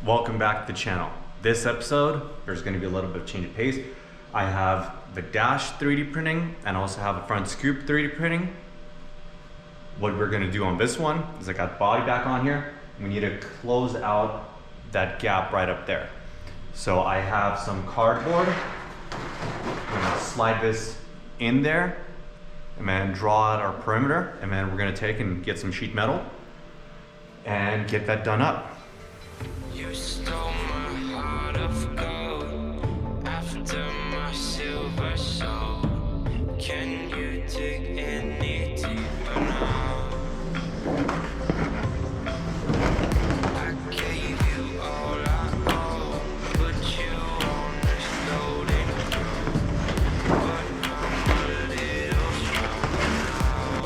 welcome back to the channel. This episode, there's gonna be a little bit of change of pace. I have the dash 3D printing and I also have a front scoop 3D printing. What we're gonna do on this one is I got the body back on here. We need to close out that gap right up there. So I have some cardboard. I'm gonna slide this in there and then draw out our perimeter, and then we're gonna take and get some sheet metal and get that done up. You stole my heart of gold after my silver soul. Can you dig any deeper now? I gave you all I owe, put you on this golden throne, but I'm a little stronger now.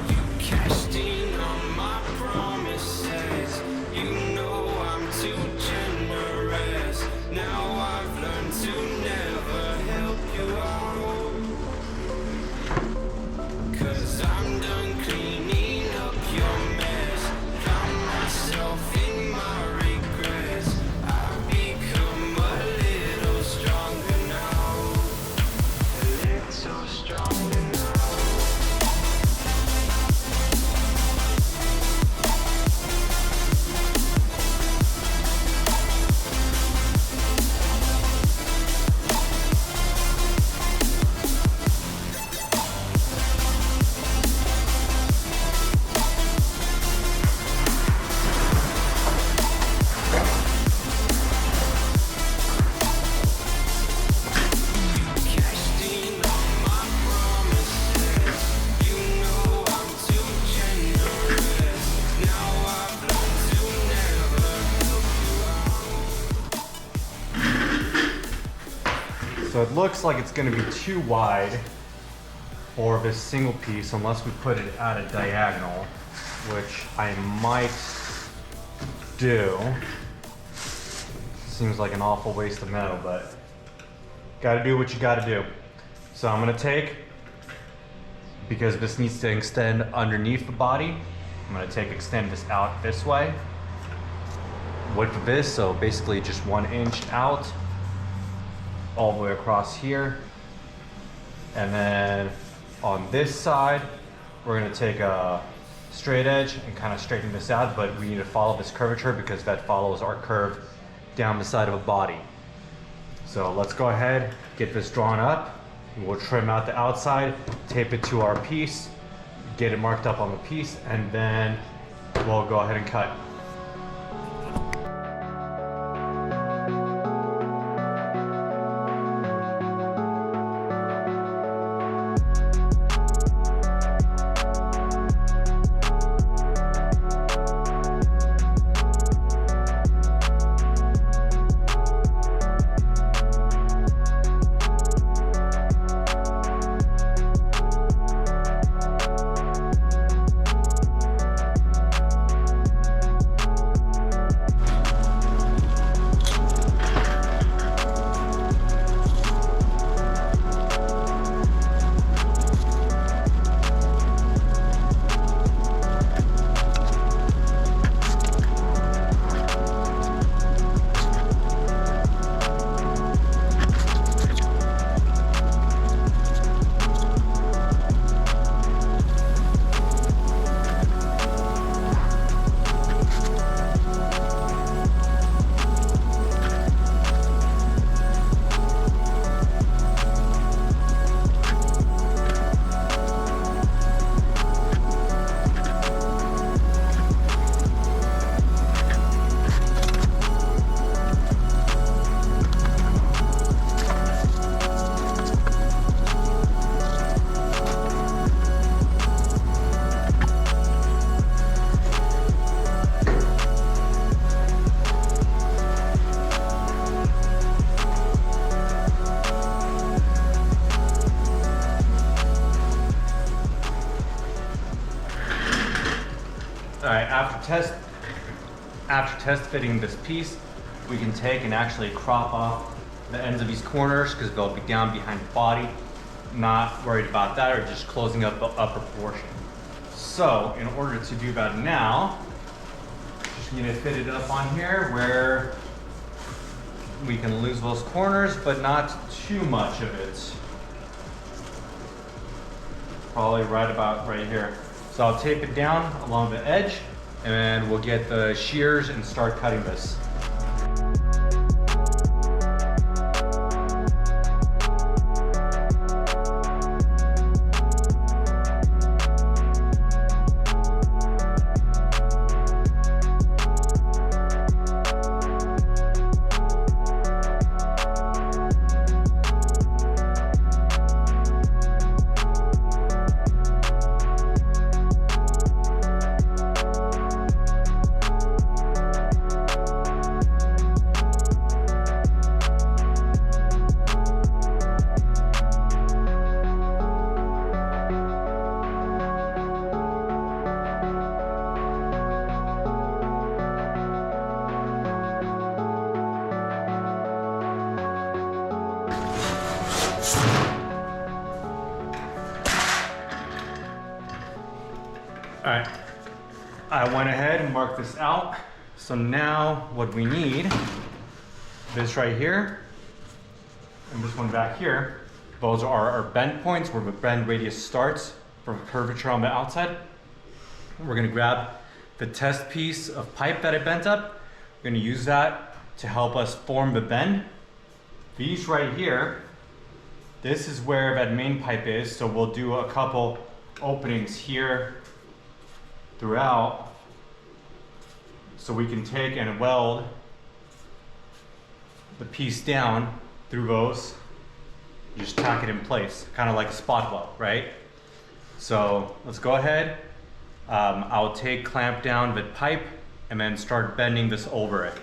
You cashed in on my promises. You know I'm too generous. Now I've learned to never help you out. 'Cause I'm done cleaning up your mess. Found myself in my regrets. I've become a little stronger now. A little stronger now. So it looks like it's gonna be too wide for this single piece unless we put it at a diagonal, which I might do. Seems like an awful waste of metal, but gotta do what you gotta do. So I'm gonna take, because this needs to extend underneath the body, I'm gonna extend this out this way. Width of this, so basically just 1 inch out, all the way across here. And then on this side, we're gonna take a straight edge and kind of straighten this out, but we need to follow this curvature because that follows our curve down the side of a body. So let's go ahead, get this drawn up. We'll trim out the outside, tape it to our piece, get it marked up on the piece, and then we'll go ahead and cut. All right, after test fitting this piece, we can take and actually crop off the ends of these corners because they'll be down behind the body. Not worried about that, or just closing up the upper portion. So in order to do that now, just need to fit it up on here where we can lose those corners, but not too much of it. Probably right about right here. So I'll tape it down along the edge, and we'll get the shears and start cutting this. All right, I went ahead and marked this out. So now what we need, this right here, and this one back here, those are our bend points where the bend radius starts from curvature on the outside. We're gonna grab the test piece of pipe that I bent up. We're gonna use that to help us form the bend. These right here, this is where that main pipe is, so we'll do a couple openings here throughout, so we can take and weld the piece down through those. You just tack it in place, kind of like a spot weld, right? So let's go ahead. I'll clamp down the pipe and then start bending this over it.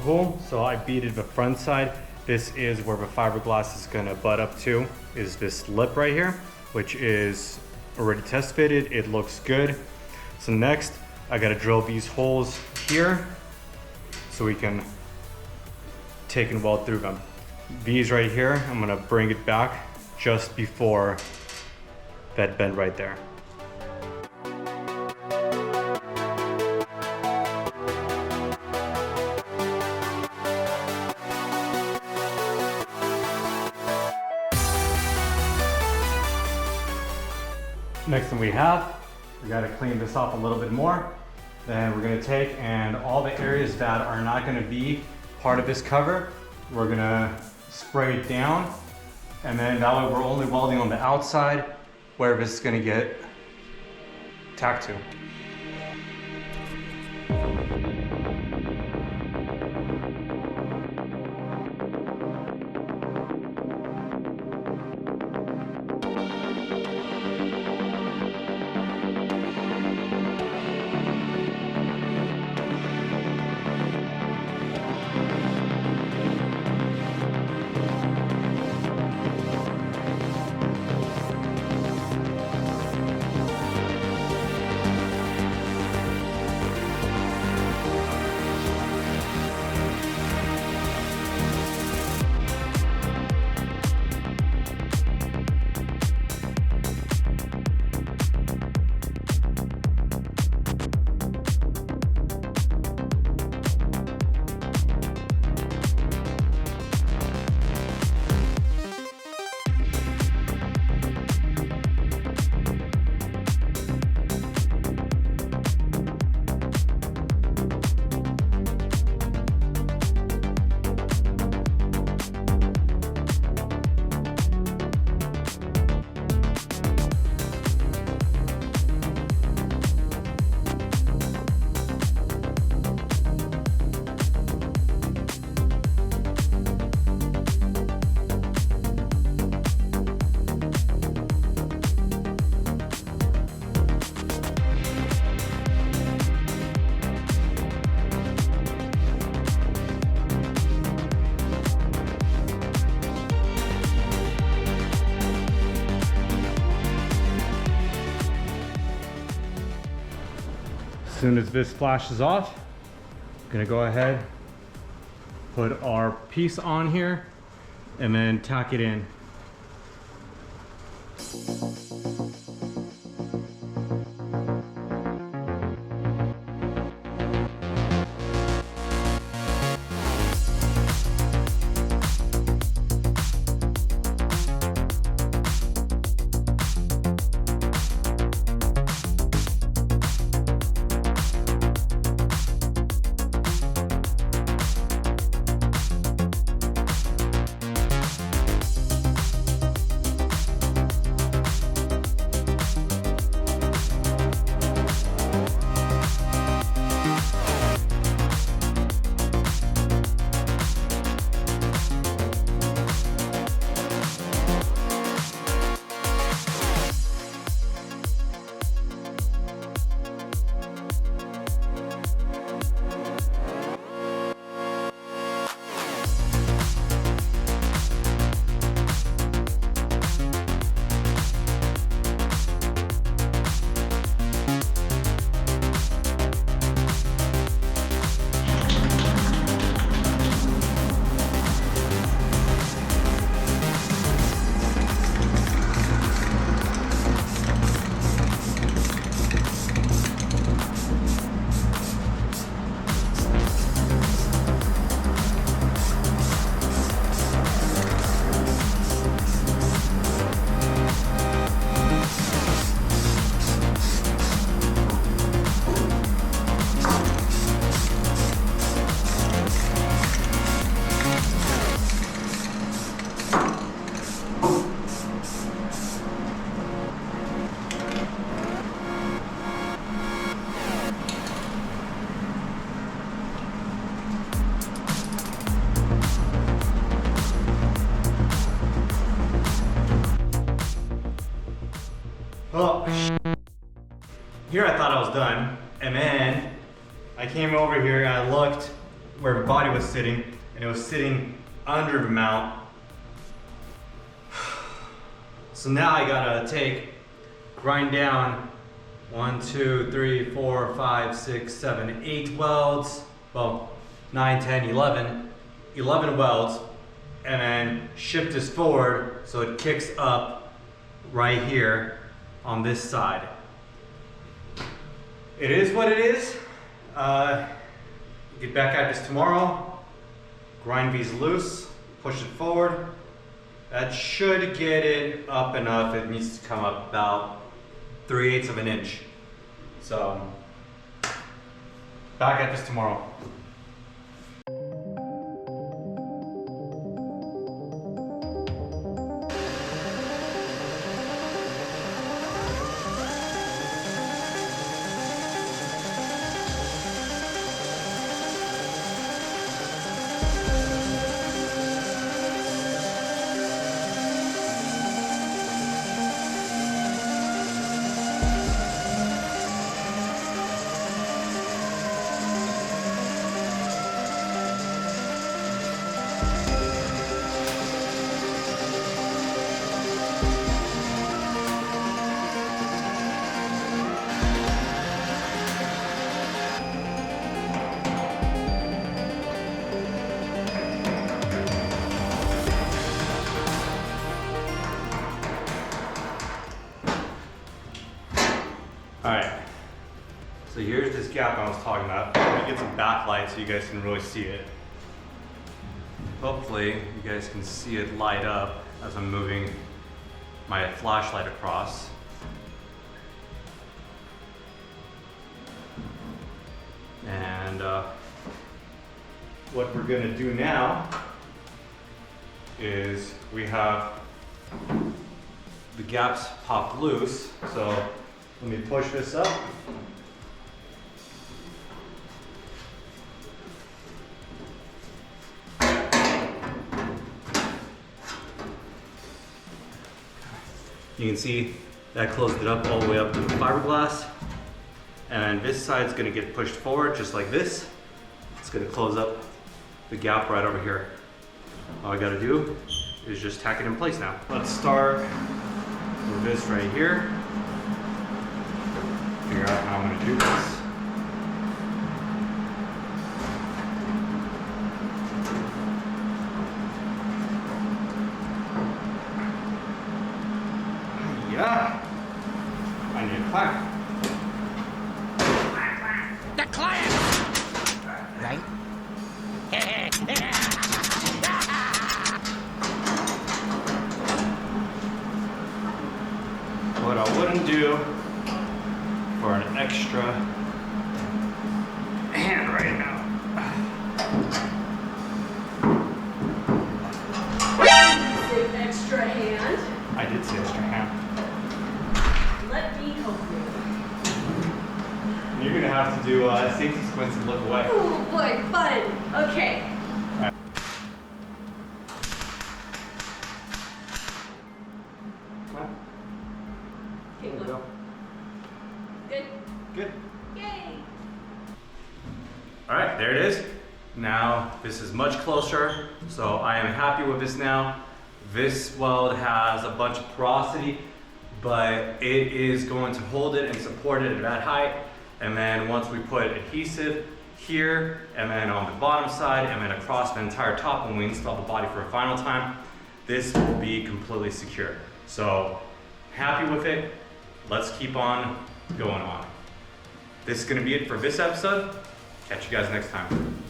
Cool. So I beaded the front side. This is where the fiberglass is gonna butt up to, is this lip right here, which is already test fitted. It looks good. So next, I gotta drill these holes here so we can take and weld through them. These right here, I'm gonna bring it back just before that bend right there. Next thing we gotta clean this off a little bit more. Then we're gonna take and all the areas that are not gonna be part of this cover, we're gonna spray it down, and then that way we're only welding on the outside where this is gonna get tacked to. As soon as this flashes off, I'm gonna go ahead, put our piece on here, and then tack it in. Well, here I thought I was done, and then I came over here and I looked where the body was sitting, and it was sitting under the mount. So now I gotta grind down 1, 2, 3, 4, 5, 6, 7, 8 welds, well, 9, 10, 11 welds, and then shift this forward so it kicks up right here on this side. It is what it is. Get back at this tomorrow, grind these loose, push it forward. That should get it up enough. It needs to come up about 3/8 of an inch. So, back at this tomorrow. I was talking about. Let me get some backlight so you guys can really see it. Hopefully you guys can see it light up as I'm moving my flashlight across. And what we're gonna do now is we have the gaps popped loose. So let me push this up. You can see that closed it up all the way up to the fiberglass. And this side's gonna get pushed forward just like this. It's gonna close up the gap right over here. All I gotta do is just tack it in place now. Let's start with this right here. Figure out how I'm gonna do this. Yeah, I need a clamp. The client! Right? What I wouldn't do for an extra hand right now. Say extra hand. I did say extra hand. Let me help you. You're gonna have to do safety squints and look away. Oh boy, fun. Okay. There we go. Good. Good. Yay. All right, there it is. Now this is much closer, so I am happy with this now. This weld has a bunch of porosity, but it is going to hold it and support it at that height. And then once we put adhesive here, and then on the bottom side, and then across the entire top when we install the body for a final time, this will be completely secure. So happy with it. Let's keep on going on. This is gonna be it for this episode. Catch you guys next time.